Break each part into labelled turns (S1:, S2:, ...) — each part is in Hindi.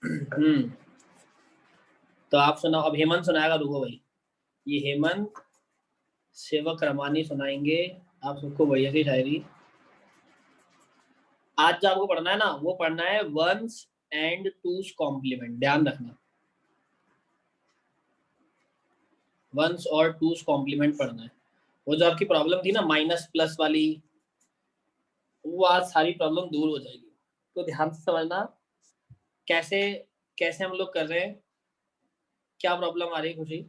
S1: तो आप सुनाओ, अब हेमंत सुनाएगा, रुको भाई, ये हेमंत सेवक रमानी सुनाएंगे आप सबको बढ़िया सी शायरी। आज जो आपको पढ़ना है ना, वो पढ़ना है वंस एंड टूस कॉम्प्लीमेंट, ध्यान रखना, वंस और टूस कॉम्प्लीमेंट पढ़ना है। वो जो आपकी प्रॉब्लम थी ना माइनस प्लस वाली, वो आज सारी प्रॉब्लम दूर हो जाएगी। तो ध्यान से समझना कैसे कैसे हम लोग कर रहे हैं, क्या प्रॉब्लम आ रही है। खुशी,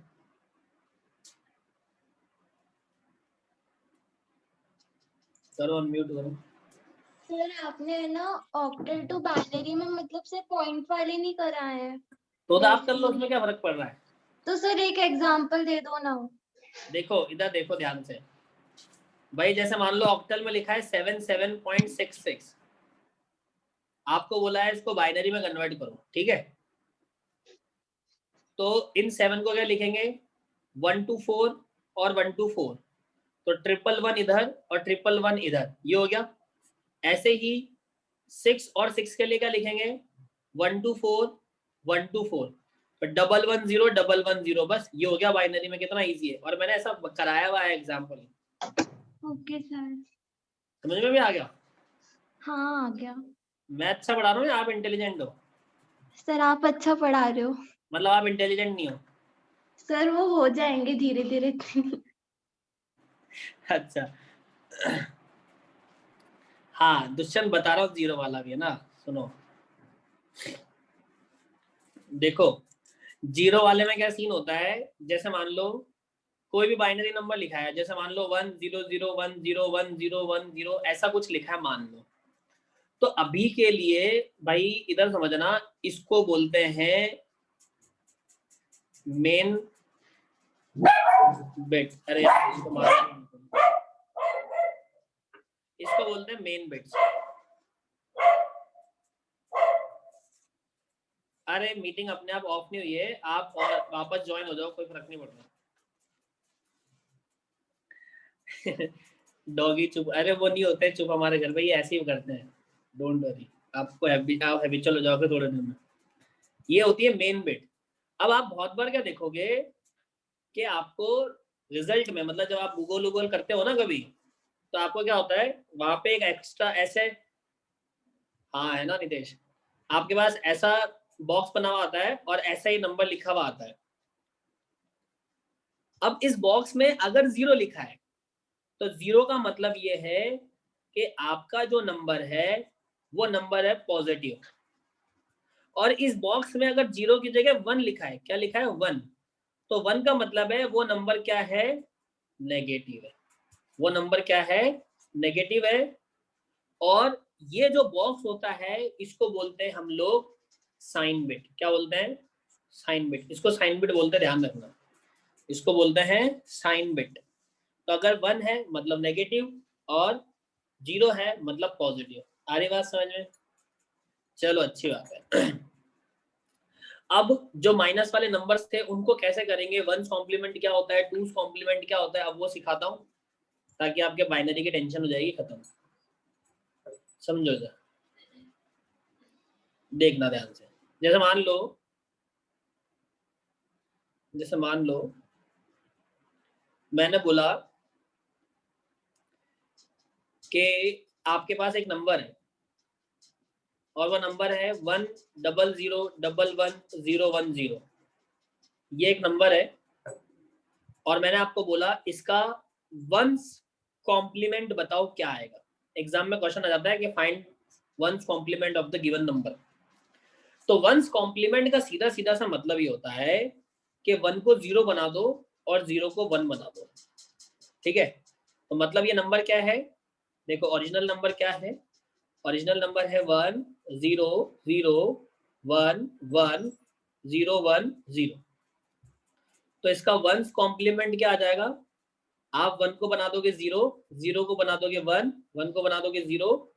S1: करो अनम्यूट करो।
S2: सर आपने है ना ऑक्टल टू बाइनरी में मतलब से पॉइंट वाले नहीं कराए हैं।
S1: तो आप कर लो, उसमें क्या फर्क पड़ रहा है।
S2: तो सर एक एग्जांपल दे दो ना।
S1: देखो इधर देखो ध्यान से भाई, जैसे मान लो ऑक्टल में लिखा है 77.66, आपको बोला है इसको बाइनरी में कन्वर्ट करो, ठीक है। तो इन 7 को क्या लिखेंगे, 1 to 4 और 1 to 4, तो 111 इधर और 111 इधर, ये हो गया। ऐसे ही 6 और 6 के लिए क्या लिखेंगे, 1 to 4 1 to 4, तो 110 बस, ये हो गया बाइनरी में। कितना इजी है, और मैंने ऐसा कराया हुआ है एग्जाम्पल।
S2: ओके सर,
S1: समझ में भी आ गया।
S2: हाँ आ गया।
S1: मैं अच्छा पढ़ा रहा हूँ या आप इंटेलिजेंट हो।
S2: सर आप अच्छा पढ़ा रहे हो।
S1: मतलब आप इंटेलिजेंट नहीं हो।
S2: सर वो हो जाएंगे धीरे धीरे।
S1: अच्छा हाँ, दुष्यंत बता रहा हूँ, जीरो वाला भी है ना, सुनो। देखो जीरो वाले में क्या सीन होता है, जैसे मान लो कोई भी बाइनरी नंबर लिखा है, जैसे मान लो 1 0 0 1 0 1 0 1 0 ऐसा कुछ लिखा है मान लो, तो अभी के लिए भाई इधर समझना, इसको बोलते हैं मेन बिट। अरे यार इसको बोलते हैं मेन बिट्स। अरे मीटिंग अपने आप ऑफ नहीं हुई है, आप और वापस ज्वाइन हो जाओ, कोई फर्क नहीं पड़ता। डॉगी चुप, अरे वो नहीं होते चुप हमारे घर पे, ये ऐसे ही करते हैं, डोंट वरी। आपको आप हैबिचुअल हो जाओगे थोड़े दिन में। ये होती है मेन बिट। अब आप बहुत बार क्या देखोगे कि आपको रिजल्ट में, मतलब जब आप गूगल वूगल करते हो ना कभी, तो आपको क्या होता है वहां पे एक एक्स्ट्रा ऐसे, हाँ है ना नितेश, आपके पास ऐसा बॉक्स बना हुआ आता है और ऐसा ही नंबर लिखा हुआ आता है। अब इस बॉक्स में अगर 0 लिखा है, तो 0 का मतलब ये है कि आपका जो नंबर है वो नंबर है पॉजिटिव। और इस बॉक्स में अगर 0 की जगह 1 लिखा है, क्या लिखा है 1, तो 1 का मतलब है वो नंबर क्या है, नेगेटिव है। वो नंबर क्या है, नेगेटिव है। और ये जो बॉक्स होता है इसको बोलते हैं हम लोग साइन बिट। क्या बोलते हैं, साइन बिट। इसको साइन बिट बोलते हैं, ध्यान रखना, इसको बोलते हैं साइन बिट। तो अगर 1 है मतलब नेगेटिव और 0 है मतलब पॉजिटिव। आ रही बात समझ में, चलो अच्छी बात है। अब जो माइनस वाले नंबर्स थे उनको कैसे करेंगे, 1 कॉम्प्लीमेंट क्या होता है, 2 कॉम्प्लीमेंट क्या होता है, अब वो सिखाता हूँ, ताकि आपके बाइनरी की टेंशन हो जाएगी खत्म। समझो जा, देखना ध्यान से। जैसे मान लो मैंने बोला कि आपके पास एक नंबर है और वो नंबर है 100011010। ये एक नंबर है और मैंने आपको बोला इसका वंस कॉम्प्लीमेंट बताओ क्या आएगा। एग्जाम में क्वेश्चन आ जाता है कि find one's complement of the given number. तो वंस कॉम्प्लीमेंट का सीधा सीधा सा मतलब ये होता है कि 1 को 0 बना दो और 0 को 1 बना दो, ठीक है। तो मतलब ये नंबर क्या है, देखो ओरिजिनल नंबर क्या है, ओरिजिनल नंबर है 1 0 0 1 1 0 1 0। तो इसका वंस कॉम्प्लीमेंट क्या आ जाएगा, आप 1 को बना दोगे 0, 0 को बना दोगे 1, 1 को बना दोगे 0,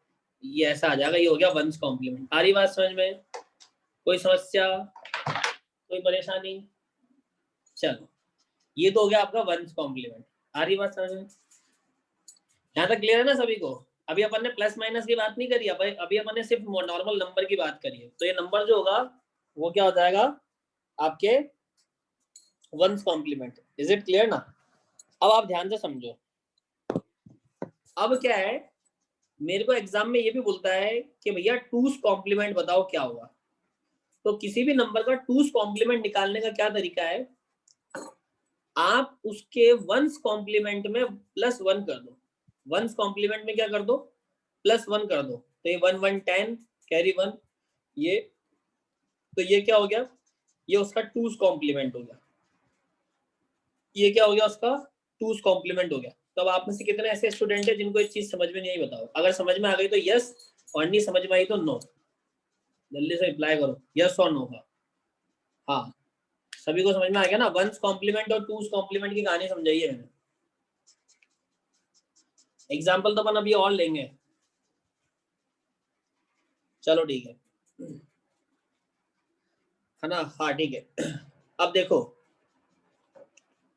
S1: ये ऐसा आ जाएगा। ये हो गया वंस कॉम्प्लीमेंट। आ रही बात समझ में, कोई समस्या, कोई परेशानी। चलो ये तो हो गया आपका वंस कॉम्प्लीमेंट। आ रही बात समझ में, यहाँ तक क्लियर है ना सभी को। अभी अपन ने प्लस माइनस की बात नहीं करी, अभी अपन ने सिर्फ नॉर्मल नंबर की बात करी है। तो ये नंबर जो होगा वो क्या हो जाएगा आपके one's complement. Is it clear ना? अब आप ध्यान से समझो। अब क्या है, मेरे को एग्जाम में ये भी बोलता है कि भैया टूस कॉम्प्लीमेंट बताओ क्या होगा। तो किसी भी नंबर का टूस कॉम्प्लीमेंट निकालने का क्या तरीका है, आप उसके वंस कॉम्प्लीमेंट में +1 कर दो। वंस कॉम्प्लीमेंट में क्या कर दो, +1 कर दो। तो ये 1 1 10 कैरी 1, ये तो ये क्या हो गया, ये उसका टूस कॉम्प्लीमेंट हो गया। ये क्या हो गया, उसका टूस कॉम्प्लीमेंट हो गया। तो अब आप में से कितने ऐसे स्टूडेंट है जिनको ये चीज समझ में नहीं आई, बताओ। अगर समझ में आ गई तो यस, और नहीं समझ में आई तो नो। जल्दी से रिप्लाई करो, यस और नो का। हाँ, सभी को समझ में आ गया ना? वंस कॉम्प्लीमेंट और टूस कॉम्प्लीमेंट की कहानी समझाई है मैंने। एग्जाम्पल तो अपन अभी और लेंगे। चलो ठीक है ना? हाँ ठीक है। अब देखो,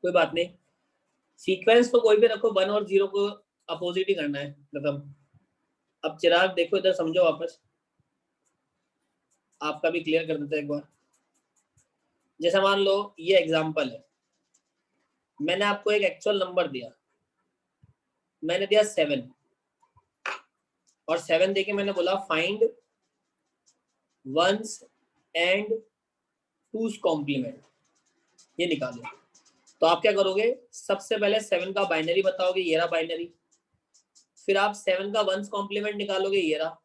S1: कोई बात नहीं, सीक्वेंस तो कोई भी रखो, 1 और 0 को अपोजिट ही करना है, खत्म। अब चिराग देखो इधर, समझो वापस, आपका भी क्लियर कर देते हैं एक बार। जैसे मान लो ये एग्जांपल है, मैंने आपको एक एक्चुअल नंबर दिया, मैंने दिया 7, और 7 देके मैंने बोला फाइंड वंस एंड टूस कॉम्प्लीमेंट, ये निकालो। तो आप क्या करोगे, सबसे पहले 7 का बाइनरी बताओगे, ये रहा बाइनरी। फिर आप 7 का वंस कॉम्प्लीमेंट निकालोगे, ये रहा।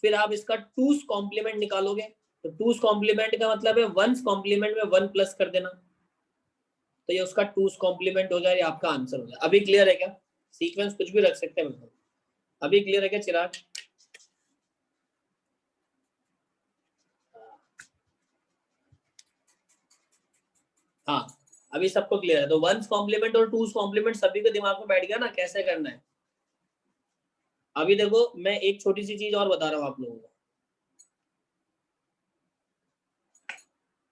S1: फिर आप इसका टूस कॉम्प्लीमेंट निकालोगे। तो टूस कॉम्प्लीमेंट का मतलब है वंस कॉम्प्लीमेंट में 1 प्लस कर देना, तो ये उसका टूस कॉम्प्लीमेंट हो जाए, ये आपका आंसर हो जाए। अभी क्लियर है क्या? सीक्वेंस कुछ भी रख सकते हैं मतलब। अभी क्लियर है क्या चिराग? हाँ, अभी सबको क्लियर है। तो वंस कॉम्प्लीमेंट और टूस कॉम्प्लीमेंट सभी के दिमाग में बैठ गया ना, कैसे करना है। अभी देखो, मैं एक छोटी सी चीज और बता रहा हूँ आप लोगों को,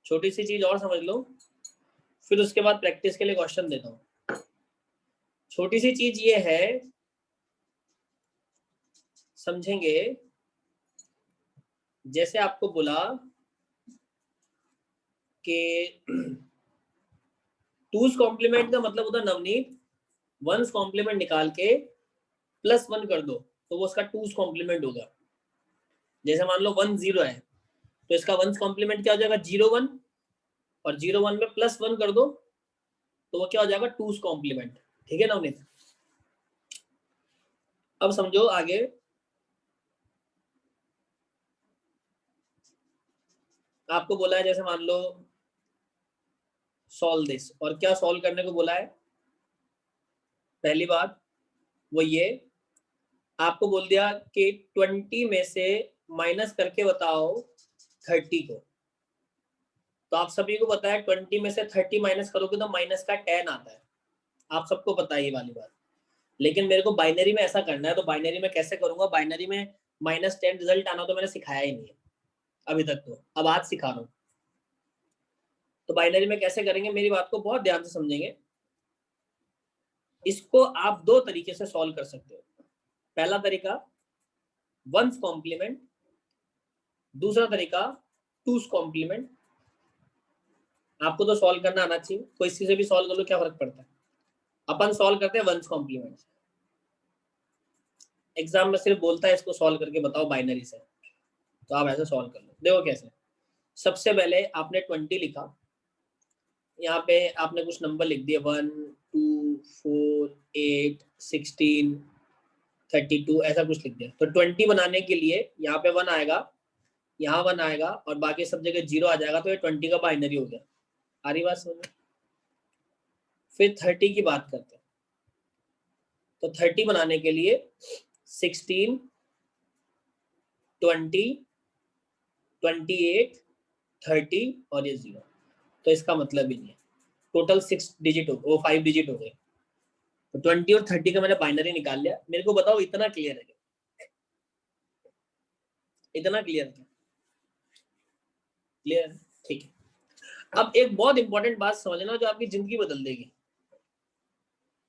S1: छोटी सी चीज और समझ लो, फिर उसके बाद प्रैक्टिस के लिए क्वेश्चन देता हूँ। छोटी सी चीज ये है, समझेंगे। जैसे आपको बोला कि टूस कॉम्प्लीमेंट का मतलब होता नवनीत, वंस कॉम्प्लीमेंट निकाल के +1 कर दो, तो वो उसका टूस कॉम्प्लीमेंट होगा। जैसे मान लो 1 0 है, तो इसका वंस कॉम्प्लीमेंट क्या हो जाएगा, 0 1, और 0 1 में +1 कर दो, तो वो क्या हो जाएगा, टूस कॉम्प्लीमेंट। ठीक है नवनीत? अब समझो आगे। आपको बोला है, जैसे मान लो सॉल्व दिस, और क्या सॉल्व करने को बोला है। पहली बात वो ये, आपको बोल दिया कि 20 में से माइनस करके बताओ 30 को। तो आप सभी को पता है 20 में से 30 माइनस करोगे तो माइनस का 10 आता है, आप सबको पता है ये वाली बात। लेकिन मेरे को बाइनरी में ऐसा करना है, तो बाइनरी में कैसे करूंगा, बाइनरी में -10 रिजल्ट आना तो मैंने सिखाया ही नहीं है अभी तक, तो अब आज सिखा रहा हूँ। तो बाइनरी में कैसे करेंगे, मेरी बात को बहुत ध्यान से समझेंगे। इसको आप 2 तरीके से सॉल्व कर सकते हो। पहला तरीका वंस कॉम्प्लीमेंट, दूसरा तरीका टूस कॉम्प्लीमेंट। आपको तो सॉल्व करना आना चाहिए, कोई इसी से भी सॉल्व कर लो, क्या फर्क पड़ता है। अपन सॉल्व करते हैं वंस कॉम्प्लीमेंट। एग्जाम में सिर्फ बोलता है इसको सॉल्व करके बताओ बाइनरी से, तो आप ऐसे सॉल्व कर लो। देखो कैसे। सबसे पहले आपने 20 लिखा, यहाँ पे आपने कुछ नंबर लिख दिए, 1 2 4 8 16 32, ऐसा कुछ लिख दिया। तो 20 बनाने के लिए यहाँ पे 1 आएगा, यहाँ 1 आएगा, और बाकी सब जगह 0 आ जाएगा, तो ये 20 का बाइनरी हो गया। आ रही बात समझ में? फिर 30 की बात करते हैं। तो 30 बनाने के लिए 16 20 28 30 और ये 0, तो इसका मतलब ही नहीं है। टोटल 6 डिजिट हो, वो 5 डिजिट हो गए। तो 20 और 30 का मैंने बाइनरी निकाल लिया। मेरे को बताओ इतना क्लियर है क्या? इतना क्लियर है? क्लियर है? ठीक है। अब एक बहुत इंपॉर्टेंट बात समझना जो आपकी जिंदगी बदल देगी।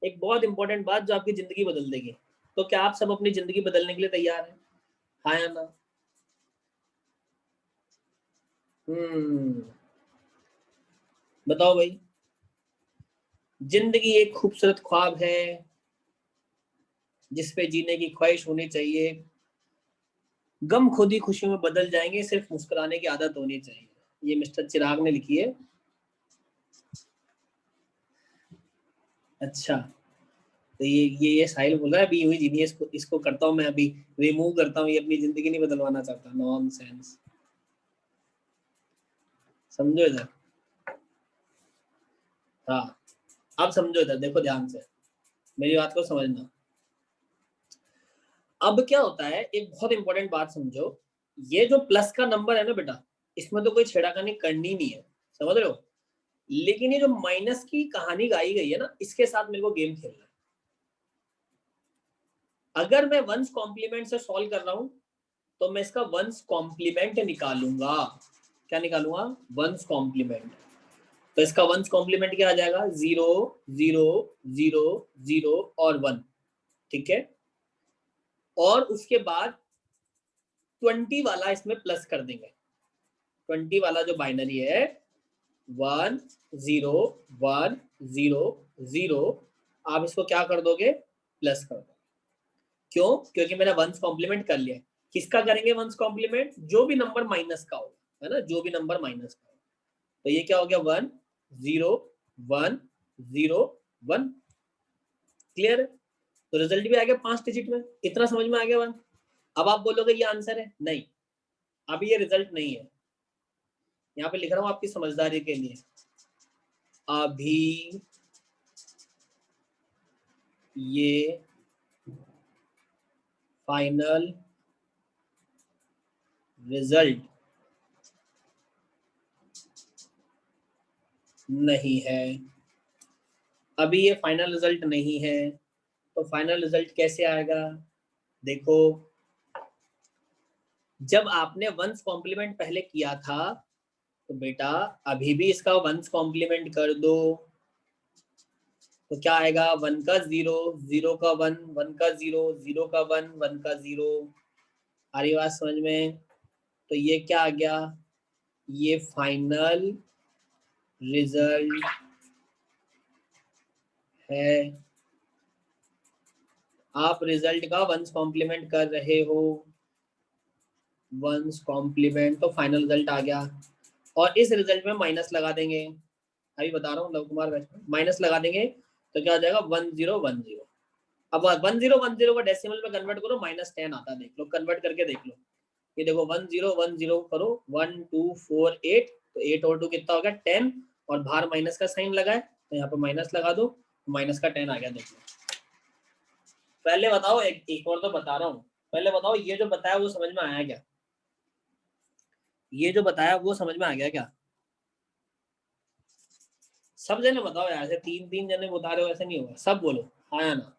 S1: एक बहुत इंपॉर्टेंट बात जो आपकी जिंदगी बदल देगी। तो क्या आप सब अपनी जिंदगी बदलने के लिए तैयार हैं? हाँ या ना? बताओ भाई, जिंदगी एक खूबसूरत ख्वाब है जिसपे जीने की ख्वाहिश होनी चाहिए, गम खुद ही खुशियों में बदल जाएंगे, सिर्फ मुस्कुराने की आदत होनी चाहिए। ये मिस्टर चिराग ने लिखी है। अच्छा, तो ये साहिल बोल रहा है, अभी यूं ही जीनिए, इसको इसको करता हूँ मैं, अभी रिमूव करता हूँ, ये अपनी जिंदगी नहीं बदलवाना चाहता। नॉनसेंस। समझो इधर। हाँ, अब समझो इधर, देखो ध्यान से, मेरी बात को समझना। अब क्या होता है, एक बहुत इंपॉर्टेंट बात समझो, ये जो प्लस का नंबर है ना बेटा, इसमें तो कोई छेड़खानी करनी नहीं है, समझ रहे हो। लेकिन ये जो माइनस की कहानी गाई गई है ना, इसके साथ मेरे को गेम खेलना है। अगर मैं वंस कॉम्प्लीमेंट से सॉल्व कर रहा हूं, तो मैं इसका वंस कॉम्प्लीमेंट निकालूंगा। क्या निकालूंगा? One's complement. तो इसका वंस कॉम्प्लीमेंट क्या आ जाएगा? 0 0 0 0 और 1। ठीक है, और उसके बाद 20 वाला इसमें प्लस कर देंगे। 20 वाला जो बाइनरी है, 1 0 1 0 0, आप इसको क्या कर दोगे? प्लस कर दोगे। क्यों? क्योंकि मैंने वंस कॉम्प्लीमेंट कर लिया है। किसका करेंगे वंस कॉम्प्लीमेंट? जो भी नंबर माइनस का होगा, है ना, जो भी नंबर माइनस का होगा। तो ये क्या हो गया? 1 0 1 0 1। क्लियर? तो रिजल्ट भी आ गया 5 डिजिट में। इतना समझ में आ गया 1? अब आप बोलोगे ये आंसर है, नहीं, अभी ये रिजल्ट नहीं है। यहाँ पे लिख रहा हूं आपकी समझदारी के लिए, अभी ये फाइनल रिजल्ट नहीं है। अभी ये फाइनल रिजल्ट नहीं है। तो फाइनल रिजल्ट कैसे आएगा? देखो, जब आपने वंस कॉम्प्लीमेंट पहले किया था, तो बेटा अभी भी इसका वंस कॉम्प्लीमेंट कर दो, तो क्या आएगा? 1 का 0 0 का 1 1 का 0 0 का 1 1 का 0। आ रही बात समझ में? तो ये क्या आ गया? ये फाइनल रिजल्ट है। आप रिजल्ट का वंस कॉम्प्लीमेंट कर रहे हो, वंस कॉम्प्लीमेंट, तो फाइनल रिजल्ट आ गया। और इस रिजल्ट में माइनस लगा देंगे, अभी बता रहा हूँ लव कुमार वैष्णव, माइनस लगा देंगे तो क्या हो जाएगा? 1010। अब 1010 को डेसिमल में कन्वर्ट करो, -10 आता है, देख लो, कन्वर्ट करके देख लो। ये देखो 1010 करो, 1 2 4 8, तो 8 और 2 कितना हो गया? 10, और बाहर माइनस का साइन लगा है, तो यहाँ पे माइनस लगा दो, माइनस का 10 आ गया। देख लो। पहले बताओ, एक और तो बता रहा हूँ, पहले बताओ ये जो बताया वो समझ में आया क्या? ये जो बताया वो समझ में आ गया क्या? सब जने बताओ यार, ऐसे 3 जने बता रहे हो, ऐसे नहीं होगा, सब बोलो हाँ या ना।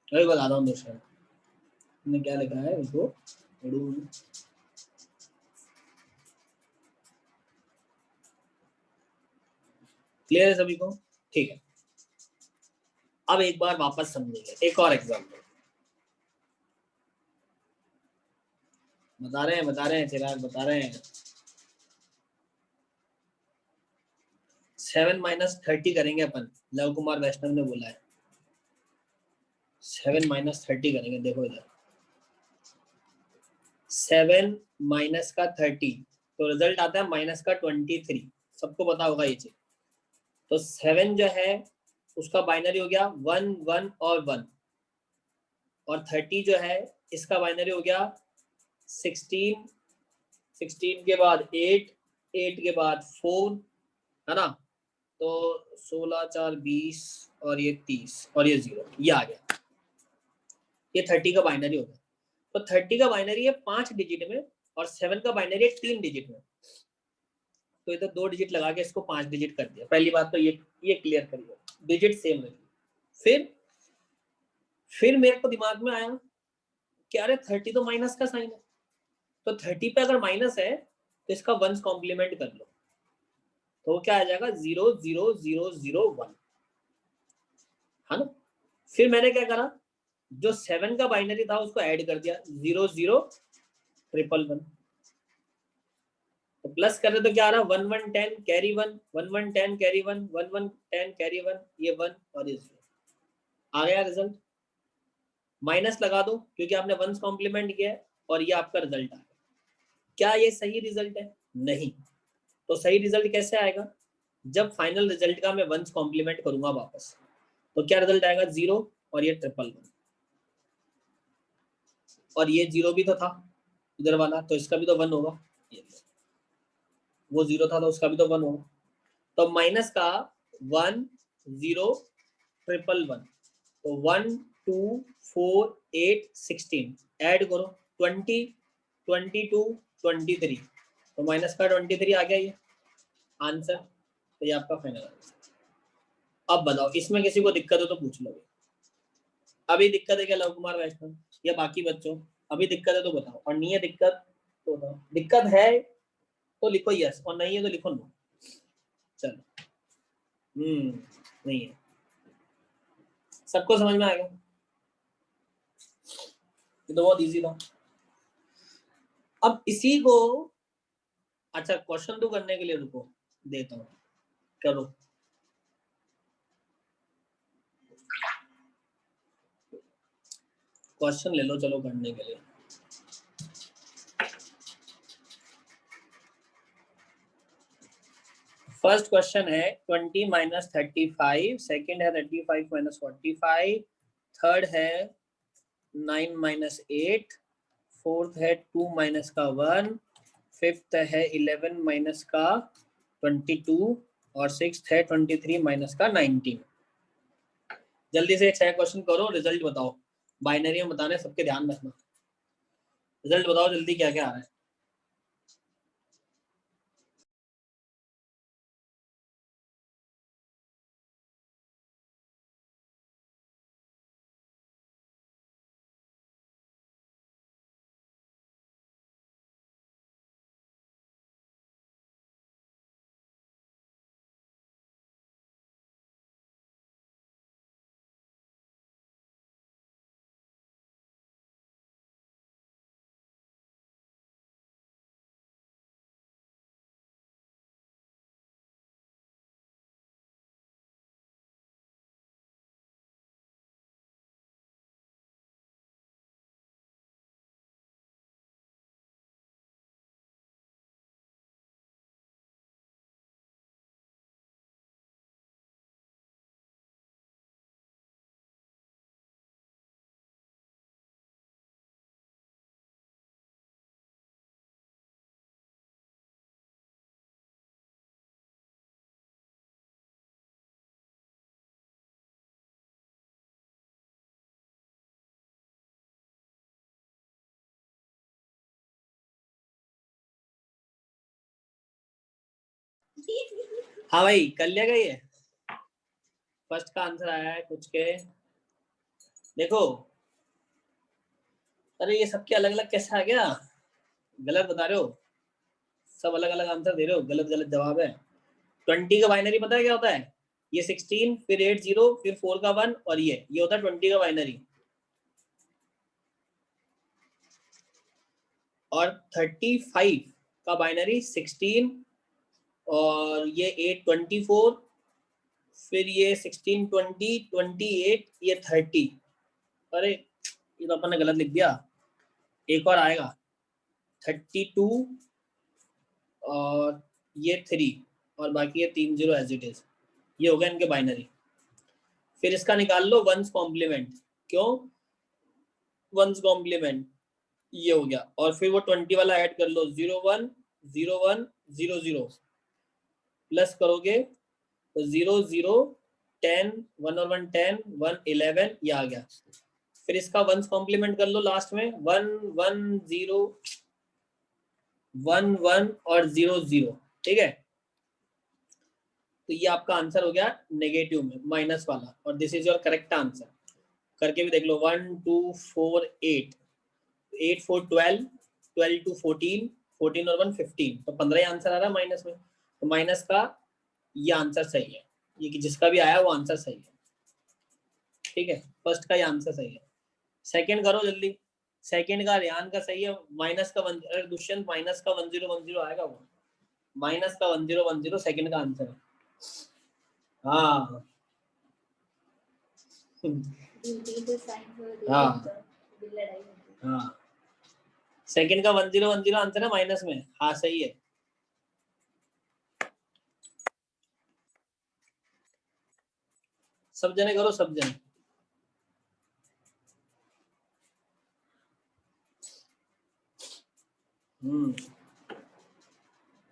S1: अभी बताता हूँ दोस्तों, ने क्या लिखा है इसको। क्लियर है सभी को? ठीक है, अब एक बार वापस समझेंगे, एक और एग्जाम्पल। बता रहे हैं चिराग, बता रहे हैं। 7 - 30 करेंगे अपन, लव कुमार वैष्णव ने बोला है। 7 - 30 करेंगे, देखो इधर, 7 माइनस का 30, तो रिजल्ट आता है माइनस का 23। सबको पता होगा ये चीज। तो 7 जो है उसका बाइनरी हो गया 1 1 और 1, और 30 जो है इसका बाइनरी हो गया 16, 16 के बाद 8, 8 के बाद 4, है ना। तो 16 4 20, और ये 30, और ये 0, ये आ गया। ये 30 का बाइनरी होगा। तो 30 का बाइनरी है 5 डिजिट में, और 7 का बाइनरी है 3 डिजिट में। तो इधर 2 डिजिट लगा के इसको 5 डिजिट कर दिया। पहली बात तो ये क्लियर करिए, डिजिट सेम रखिए। फिर मेरे को दिमाग में आया कि अरे 30 तो माइनस का साइन है, तो 30 पे अगर माइनस है तो इसका वंस कॉम्प्लीमेंट कर लो। तो वो क्या आ जाएगा 00001, है ना। फिर मैंने क्या करा, जो 7 का बाइनरी था उसको ऐड कर दिया 00111, तो प्लस कर रहे तो क्या आ रहा 1110 कैरी 1, 1110 कैरी 1, 1110 कैरी 1, ये 1 और ये 0 आ गया रिजल्ट। माइनस लगा दो क्योंकि आपने वंस कॉम्प्लीमेंट किया है और ये आपका रिजल्ट आ गया। क्या ये सही रिजल्ट है? नहीं। तो सही रिजल्ट कैसे आएगा? जब फाइनल रिजल्ट का मैं वंस कॉम्प्लीमेंट करूंगा वापस, तो क्या रिजल्ट आएगा 0 और ये 111, और ये 0 भी तो था इधर वाला, तो इसका भी तो 1 होगा, वो 0 था तो उसका भी तो 1 होगा। तो माइनस का 1 0 111, तो 1 2 4 8 16 ऐड करो 20 22 23, तो माइनस का 23 आ गया ये आंसर। तो ये आपका फाइनल आंसर। अब बताओ इसमें किसी को दिक्कत हो तो पूछ लो। अभी दिक्कत है क्या लव कुमार वैष्णव या बाकी बच्चों? अभी दिक्कत है तो बताओ, और नहीं है दिक्कत तो बताओ। दिक्कत है तो लिखो यस, और नहीं है तो लिखो नो। चलो नहीं है, सबको समझ में आ गया? ये तो बहुत इजी था। अब इसी को, अच्छा क्वेश्चन तो करने के लिए रुको देता हूँ, करो। क्वेश्चन ले लो चलो करने के लिए। फर्स्ट क्वेश्चन है 20 माइनस 35, सेकेंड है 35 माइनस 45, थर्ड है 9 माइनस 8, फोर्थ है 2 माइनस का 1, फिफ्थ है 11 माइनस का 22, और सिक्स्थ है 23 माइनस का 19। जल्दी से 6 क्वेश्चन करो, रिजल्ट बताओ। बाइनरी में बताने, सबके ध्यान रखना। रिजल्ट बताओ जल्दी क्या क्या आ रहा है। हाँ भाई कर लिया ये। फर्स्ट का आंसर आया है कुछ के, देखो। अरे ये सबके अलग अलग कैसे आ गया? गलत बता रहे हो, सब अलग अलग आंसर दे रहे हो, गलत गलत जवाब है। 20 का बाइनरी पता है क्या होता है? ये 16 फिर 8 0 फिर 4 का 1 और ये होता है 20 का बाइनरी। और 35 का बाइनरी 16 और ये 8 24, फिर ये 16 20 28 ये 30। अरे ये तो अपन ने गलत लिख दिया, एक और आएगा 32 और ये 3 और बाकी ये 3 0 एज इट इज। ये हो गया इनके बाइनरी। फिर इसका निकाल लो वंस कॉम्प्लीमेंट। क्यों वंस कॉम्प्लीमेंट? ये हो गया, और फिर वो 20 वाला ऐड कर लो 0 1 0 1 0 0, प्लस करोगे तो 0 0 10 1 और 1 10 1 11 ये आ गया। फिर इसका वंस कॉम्प्लीमेंट कर लो लास्ट में 1 1 0 1 1 और 0 0, ठीक है। तो ये आपका आंसर हो गया नेगेटिव में माइनस वाला, और this is your correct answer. करके भी देख लो 1 2 4 8 8 4 12 12 2 14 14 और 1 15, तो 15 ही आंसर आ रहा है माइनस में। तो माइनस का ये आंसर सही है, ये कि जिसका भी आया वो आंसर सही है, ठीक है, फर्स्ट का ये आंसर सही है। सेकंड करो जल्दी, सेकंड का रेहान का सही है, माइनस का 1, अरे दुष्यंत माइनस का 1010 आएगा वो, माइनस का 1010 सेकंड का आंसर है। हाँ हाँ हाँ, सेकंड का 1010 आंसर है माइनस में, हाँ सही है। सब जने करो, सब जने।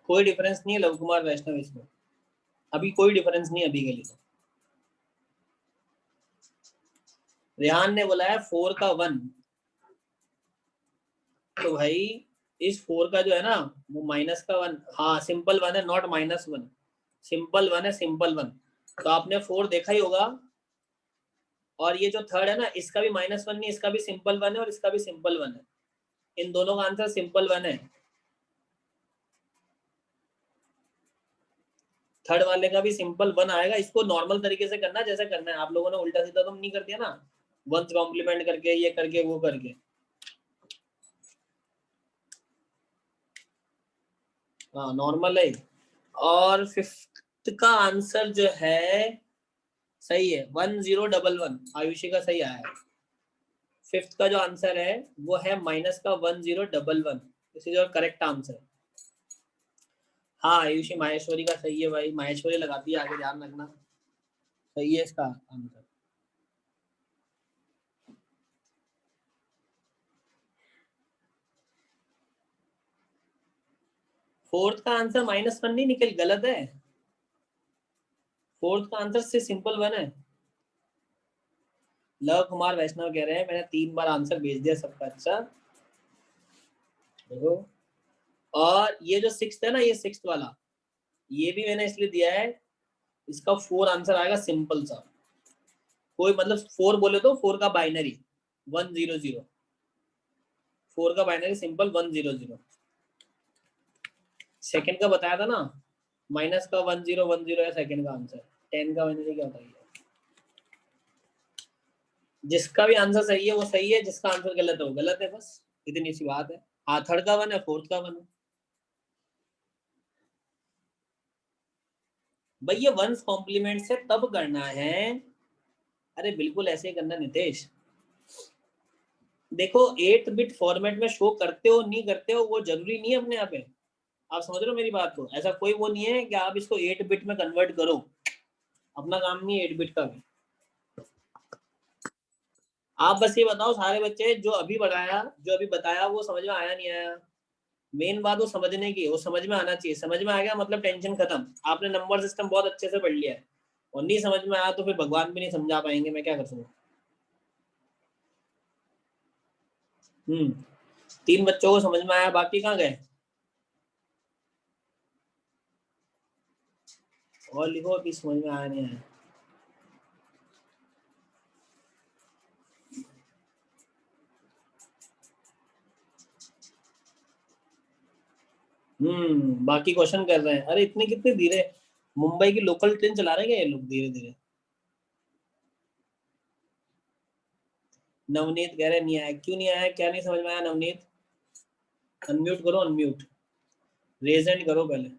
S1: कोई डिफरेंस नहीं है लव कुमार वैष्णव इसमें, अभी कोई डिफरेंस नहीं अभी के लिए। तो रेहान ने बोला है 4 का 1, तो भाई इस 4 का जो है ना वो माइनस का 1, हाँ सिंपल 1 है, नॉट -1, सिंपल 1 है, सिंपल 1। तो आपने 4 देखा ही होगा, और ये जो थर्ड है ना इसका भी -1 नहीं, इसका भी सिंपल 1 है और इसका भी सिंपल 1 है, इन दोनों का आंसर सिंपल 1 है। थर्ड वाले का भी सिंपल 1 आएगा, इसको नॉर्मल तरीके से करना जैसे करना है, आप लोगों ने उल्टा सीधा तो नहीं कर दिया ना, वंस कॉम्प्लीमेंट करके ये करके वो करके। हाँ नॉर्मल है। और फिफ्थ का आंसर जो है सही है, 1011, आयुषी का सही आया है। फिफ्थ का जो आंसर है वो है माइनस का 1011, this is your correct answer. हाँ आयुषी माहेश्वरी का सही है भाई, माहेश्वरी लगाती है आगे, ध्यान रखना, सही है इसका आंसर। फोर्थ का आंसर -1 नहीं निकल, गलत है, फोर्थ का आंसर से सिंपल 1 है। लव कुमार वैष्णव कह रहे हैं मैंने 3 बार आंसर भेज दिया सबका, अच्छा देखो। और ये जो 6th है ना, ये 6th वाला, ये भी मैंने इसलिए दिया है, इसका 4 आंसर आएगा सिंपल सा, कोई मतलब 4 बोले तो 4 का बाइनरी 100, 4 का बाइनरी सिंपल 100। सेकंड का बताया था ना, माइनस का 1010 है सेकंड का आंसर, 10 का बाइनरी क्या बताइए। जिसका भी आंसर सही है वो सही है, जिसका आंसर गलत है वो गलत है, बस इतनी सी बात है। हाँ थर्ड का 1 है, फोर्थ का 1 है भाई, ये वंस कॉम्प्लीमेंट से तब करना है, अरे बिल्कुल ऐसे ही करना नितेश। देखो 8 बिट फॉर्मेट में शो करते हो नहीं करते हो वो जरूरी नहीं है अपने आप में, आप समझ रहे हो मेरी बात को, ऐसा कोई वो नहीं है कि आप इसको 8 बिट में कन्वर्ट करो, अपना काम नहीं है 8 बिट का भी। आप बस ये बताओ सारे बच्चे जो अभी बताया वो समझ में आया नहीं आया, मेन बात वो समझने की, वो समझ में आना चाहिए, समझ में आ गया मतलब टेंशन खत्म, आपने नंबर सिस्टम बहुत अच्छे से पढ़ लिया है, और नहीं समझ में आया तो फिर भगवान भी नहीं समझा पाएंगे, मैं क्या कर सकूं। 3 बच्चों को समझ में आया, बाकी कहाँ गए, और लिखो अभी समझ में आया नहीं आया। बाकी क्वेश्चन कर रहे हैं, अरे इतने कितने धीरे, मुंबई की लोकल ट्रेन चला रहे हैं ये लोग धीरे धीरे। नवनीत कह रहे नहीं आया, क्यों नहीं आया, क्या नहीं समझ में आया नवनीत, अनम्यूट करो, अनम्यूट रेज हैंड करो पहले,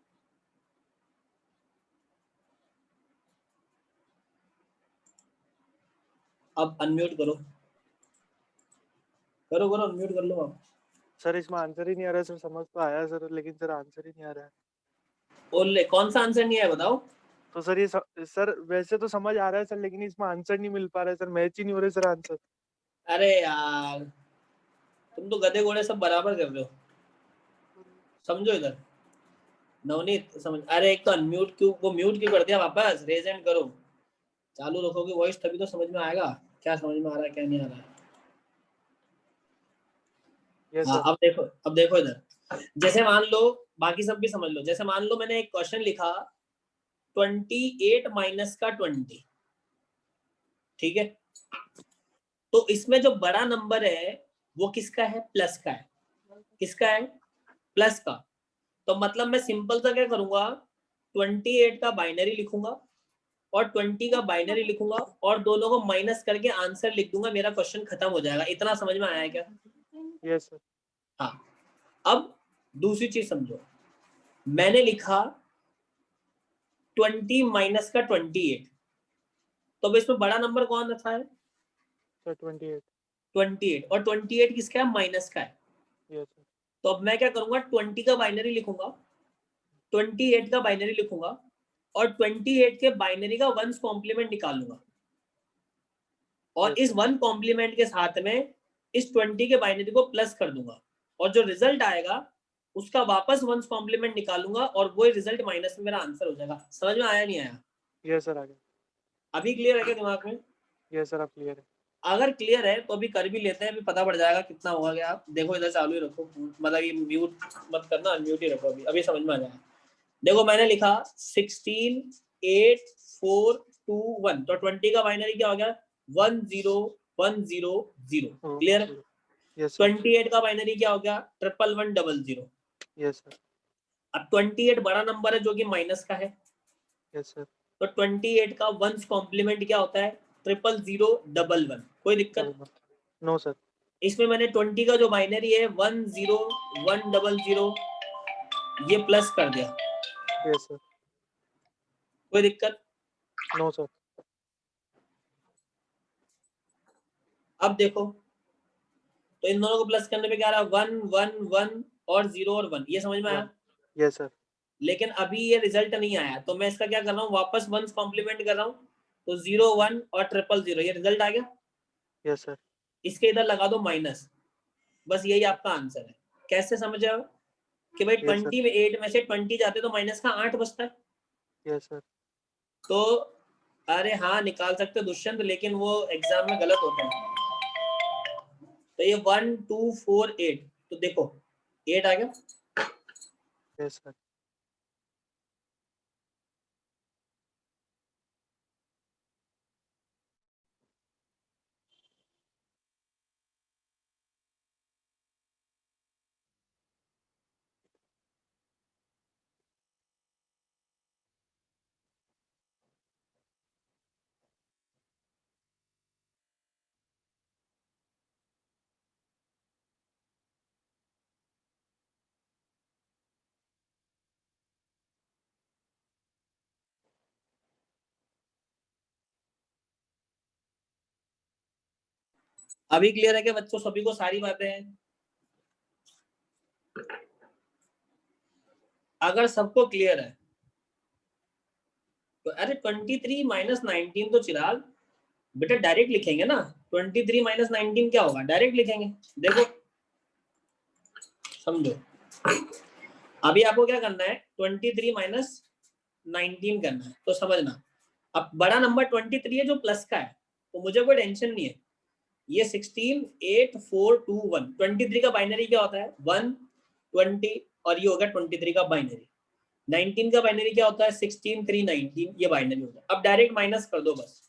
S1: अब अनम्यूट करो, करो करो अनम्यूट कर लो आप।
S3: सर इसमें आंसर ही नहीं आ रहा है सर, समझ तो आया सर लेकिन सर आंसर ही नहीं आ रहा है।
S1: बोल कौन सा आंसर नहीं है बताओ।
S3: तो सर ये सर वैसे तो समझ आ रहा है सर, लेकिन इसमें आंसर नहीं मिल पा रहा है सर, मैच ही नहीं हो रहे सर आंसर।
S1: अरे यार तुम तो गधे घोड़े सब बराबर कर रहे हो, समझो इधर नवनीत समझ, अरे एक तो अनम्यूट क्यों, वो म्यूट क्यों कर दिया, वापस रेज हैंड करो, चालू रखोगे वॉइस तभी तो समझ में आएगा क्या समझ में आ रहा है क्या नहीं आ रहा है। हाँ अब देखो इधर, जैसे मान लो, बाकी सब भी समझ लो, जैसे मान लो मैंने एक क्वेश्चन लिखा 28 माइनस का 20, ठीक है, तो इसमें जो बड़ा नंबर है वो किसका है, प्लस का है, किसका है, प्लस का, तो मतलब मैं सिंपल सा क्या करूंगा, 28 का बाइनरी लिखूंगा और 20 का बाइनरी लिखूंगा और दोनों को माइनस करके आंसर लिख दूंगा, मेरा क्वेश्चन खत्म हो जाएगा। इतना समझ में आया है क्या?
S3: Yes sir.
S1: हाँ, अब दूसरी चीज समझो, मैंने लिखा 20 माइनस का 28, तो अब इसमें बड़ा नंबर कौन रखा है?
S3: सर 28।
S1: 28, और 28 किसका है? माइनस का है।
S3: Yes sir.
S1: तो अब मैं क्या करूंगा, 20 का बाइनरी लिखूंगा, 28 का बाइनरी लिखूंगा और 28 के बाइनरी का 1s कॉम्प्लीमेंट निकालूंगा और
S3: Yes,
S1: इस
S3: sir.
S1: 1 कॉम्प्लीमेंट के साथ में इस 20 के बाइनरी को प्लस कर दूंगा और जो रिजल्ट आएगा उसका वापस 1s कॉम्प्लीमेंट निकालूंगा और वो रिजल्ट माइनस में मेरा आंसर हो जाएगा। समझ में आया नहीं आया?
S3: यस सर, आ गया।
S1: अभी क्लियर है क्या दिमाग में?
S3: यस सर, आप क्लियर है।
S1: अगर क्लियर है तो अभी कर भी लेते हैं, अभी पता पड़ जाएगा कितना होगा। क्या आप देखो, इधर चालू ही रखो, मतलब ये म्यूट मत करना, अनम्यूट ही रखो, अभी समझ में आ जाएगा। देखो मैंने लिखा 16 8 4 2 1, तो 20 का बाइनरी क्या हो गया? 1 0 1 0 0। क्लियर है?
S3: Yes sir.
S1: 28 का बाइनरी क्या हो गया? 1 1 1 0 0।
S3: Yes sir.
S1: अब 28 बड़ा नंबर है जो कि माइनस का है,
S3: यस सर।
S1: तो 28 का 1s कॉम्प्लीमेंट क्या होता है? 0 0 0 1 1। कोई दिक्कत?
S3: No sir.
S1: इसमें मैंने 20 का जो बाइनरी है 1 0 1 0 0 ये प्लस कर दिया।
S3: Yes sir.
S1: कोई दिक्कत?
S3: No sir.
S1: अब देखो, तो इन दोनों को प्लस करने पे क्या रहा? 1 1 1 और 0 और 1। ये समझ में आया?
S3: Yes sir.
S1: लेकिन अभी ये रिजल्ट नहीं आया, तो मैं इसका क्या कर रहा हूँ, वापस 1s कॉम्प्लीमेंट कर रहा हूँ, तो 0 1 और 0 0 ये रिजल्ट आ गया।
S3: Yes sir.
S1: इसके इधर लगा दो माइनस, बस यही आपका आंसर है। कैसे समझ आओ कि भाई
S3: Yes, sir.
S1: 20 में 8 में से 20 जाते तो माइनस का 8 बचता है।
S3: Yes sir.
S1: तो अरे हाँ निकाल सकते दुष्यंत, लेकिन वो एग्जाम में गलत होता है। तो ये 1 2 4 8, तो देखो 8 आ गया।
S3: Yes sir.
S1: अभी क्लियर है क्या बच्चों सभी को सारी बातें हैं? अगर सबको क्लियर है तो अरे 23 माइनस 19 तो चिराग बेटा डायरेक्ट लिखेंगे ना। 23 माइनस 19 क्या होगा? डायरेक्ट लिखेंगे। देखो समझो, अभी आपको क्या करना है, 23 माइनस 19 करना है। तो समझना, अब बड़ा नंबर 23 है जो प्लस का है, तो मुझे कोई टेंशन नहीं है। ये 16 8 4 2 1, 23 का बाइनरी क्या होता है? 1 20, और ये होगा 23 का बाइनरी। 19 का बाइनरी क्या होता है? 16 3 19, ये बाइनरी होता है। अब डायरेक्ट माइनस कर दो बस,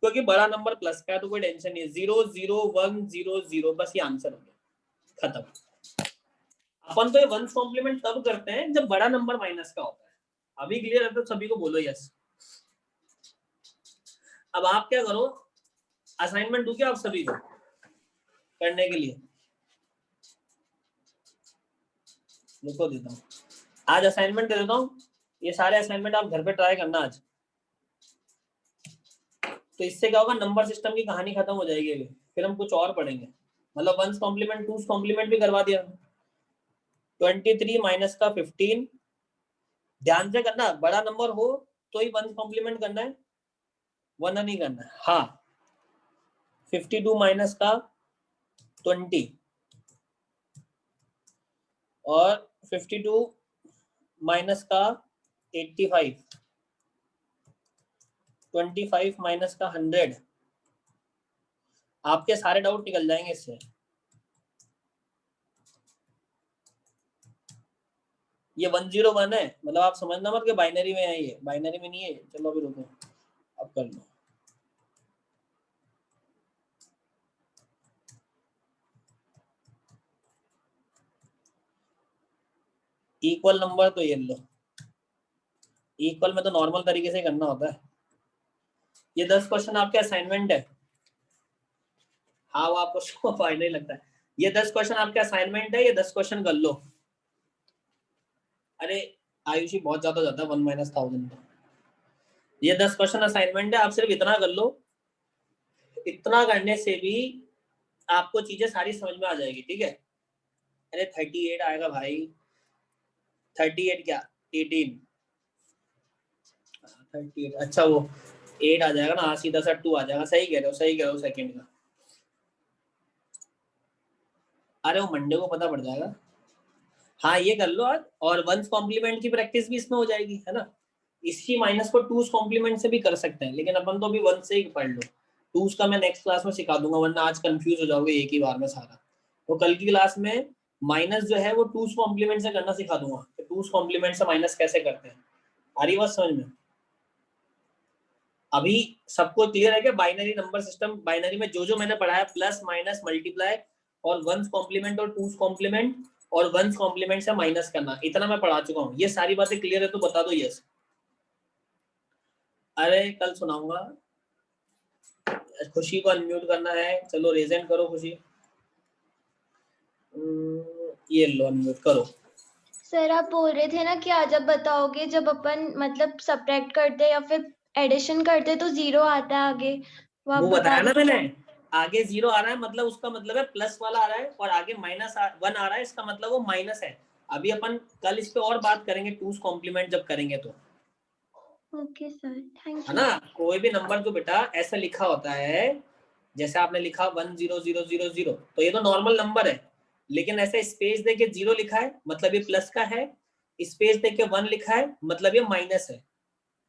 S1: क्योंकि बड़ा नंबर प्लस का है तो कोई टेंशन नहीं है। 0 0 1 0 0, बस ये आंसर हो गया, खत्म। अपन तो ये 1s कॉम्प्लीमेंट तब करते हैं जब बड़ा नंबर माइनस का होता है। अभी क्लियर है तो सभी को बोलो यस। अब आप क्या करो, असाइनमेंट दूं क्या आप सभी को करने के लिए? लिखो देता हूँ, आज असाइनमेंट दे देता हूँ। ये सारे असाइनमेंट आप घर पे ट्राई करना आज। तो इससे क्या होगा, नंबर सिस्टम की कहानी खत्म हो जाएगी। फिर हम कुछ और पढ़ेंगे, मतलब 1s कॉम्प्लीमेंट 2s कॉम्प्लीमेंट भी करवा दिया। 23 माइनस का 15, ध्यान से करना, बड़ा नंबर हो तो ही 1s कॉम्प्लीमेंट करना है, वरना नहीं करना है। हाँ, 52 माइनस का 20 और 52 माइनस का 85, 25 माइनस का 100। आपके सारे डाउट निकल जाएंगे इससे। ये 101 है, मतलब आप समझना मत कि बाइनरी में है, ये बाइनरी में नहीं है। चलो अभी रुको, अब कर लो। इक्वल नंबर तो ये लो, इक्वल में तो नॉर्मल तरीके से करना होता है। ये 10 क्वेश्चन आपके असाइनमेंट है। हाँ वो आपको फायदा नहीं लगता है। ये 10 क्वेश्चन आपके असाइनमेंट है, ये 10 क्वेश्चन कर लो। अरे आयुषी बहुत ज्यादा हो जाता है 1 - 1000 का। ये 10 क्वेश्चन असाइनमेंट है, आप सिर्फ इतना कर लो। इतना करने से भी आपको चीजें सारी समझ में आ जाएगी, ठीक है। अरे 38 आएगा भाई, 38 क्या 18, 38 अच्छा वो 8 आ जाएगा ना, सीधा सा 2 आ जाएगा। सही कह रहे हो, सही कह रहे हो सेकंड का। अरे वो मंडे को पता पड़ जाएगा। हाँ ये कर लो आज, और 1s कॉम्प्लीमेंट की प्रैक्टिस भी इसमें हो जाएगी, है ना। इसकी माइनस को 2s कॉम्प्लीमेंट से भी कर सकते हैं, लेकिन अपन तो अभी 1 से ही पढ़ लो। 2s का मैं नेक्स्ट क्लास में सिखा दूंगा, वरना आज कंफ्यूज हो जाओगे एक ही बार में सारा। तो कल की क्लास में माइनस जो है वो 2s कॉम्प्लीमेंट से करना सिखा दूंगा, 2s कॉम्प्लीमेंट से माइनस कैसे करते हैं। आ रही बात समझ में? अभी सबको क्लियर है कि बाइनरी नंबर सिस्टम, बाइनरी में जो जो मैंने पढ़ाया, प्लस माइनस मल्टीप्लाई और 1s कॉम्प्लीमेंट और 2s कॉम्प्लीमेंट और 1s कॉम्प्लीमेंट से माइनस करना, इतना मैं पढ़ा चुका हूँ। ये सारी बातें क्लियर है तो बता दो यस। अरे कल सुनाऊंगा। खुशी को अनम्यूट करना है, चलो रेजेंट करो खुशी। ये लो अनम्यूट करो।
S2: सर आप बोल रहे थे ना कि आज आप बताओगे जब अपन मतलब सब्ट्रैक्ट करते या फिर एडिशन करते तो 0 आता है आगे, वो आप
S1: वो
S2: बता
S1: बताया ना
S2: दीजिए।
S1: मैंने, आगे 0 आ रहा है मतलब उसका मतलब है प्लस वाला आ रहा है, और आगे -1 आ रहा है, इसका मतलब वो माइनस है। अभी अपन कल इस पे और बात करेंगे 2s कॉम्प्लीमेंट जब करेंगे तो,
S2: ओके सर, थैंक
S1: है
S2: यू।
S1: ना। कोई भी नंबर जो बेटा ऐसा लिखा होता है, जैसे आपने लिखा 10000, तो ये तो नॉर्मल नंबर है, लेकिन ऐसे स्पेस देके 0 लिखा है मतलब ये प्लस का है, स्पेस देके 1 लिखा है मतलब ये माइनस है,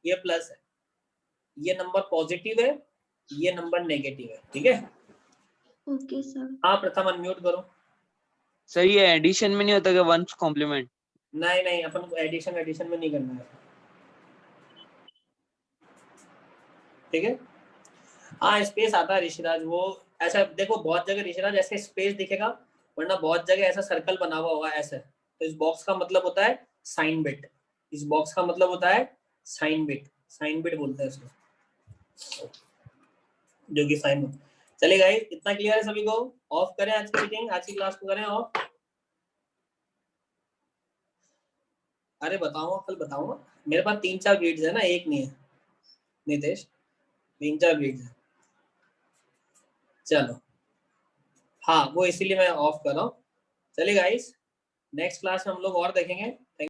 S1: ये प्लस है। ये नंबर पॉजिटिव है, ये नंबर नेगेटिव है, ठीक है।
S2: Okay sir.
S1: हाँ प्रथम अनम्यूट करो।
S4: सर ये एडिशन में नहीं होता क्या 1s कॉम्प्लीमेंट?
S1: नहीं नहीं, अपन को एडिशन में नहीं करना है, ठीक है। हाँ स्पेस आता है ऋषिराज, वो ऐसा देखो बहुत जगह ऋषिराज ऐसे स्पेस दिखेगा, वरना बहुत जगह ऐसा सर्कल बना हुआ होगा ऐसे। तो इस बॉक्स का मतलब होता है साइन बिट, इस बॉक्स का मतलब होता है साइन बिट, साइन बिट बोलते हैं इसको, जो कि साइन। चलिए गाइस इतना क्लियर है सभी को? ऑफ करें आज की मीटिंग, आज की क्लास को करें ऑफ। अरे बताऊंगा, कल बताऊंगा। मेरे पास 3-4 वीडियोस है ना, एक नहीं है नितेश, 3-4 वीडियोस है। चलो हाँ वो इसीलिए मैं ऑफ कर रहा हूँ। चलिए गाइस नेक्स्ट क्लास में हम लोग और देखेंगे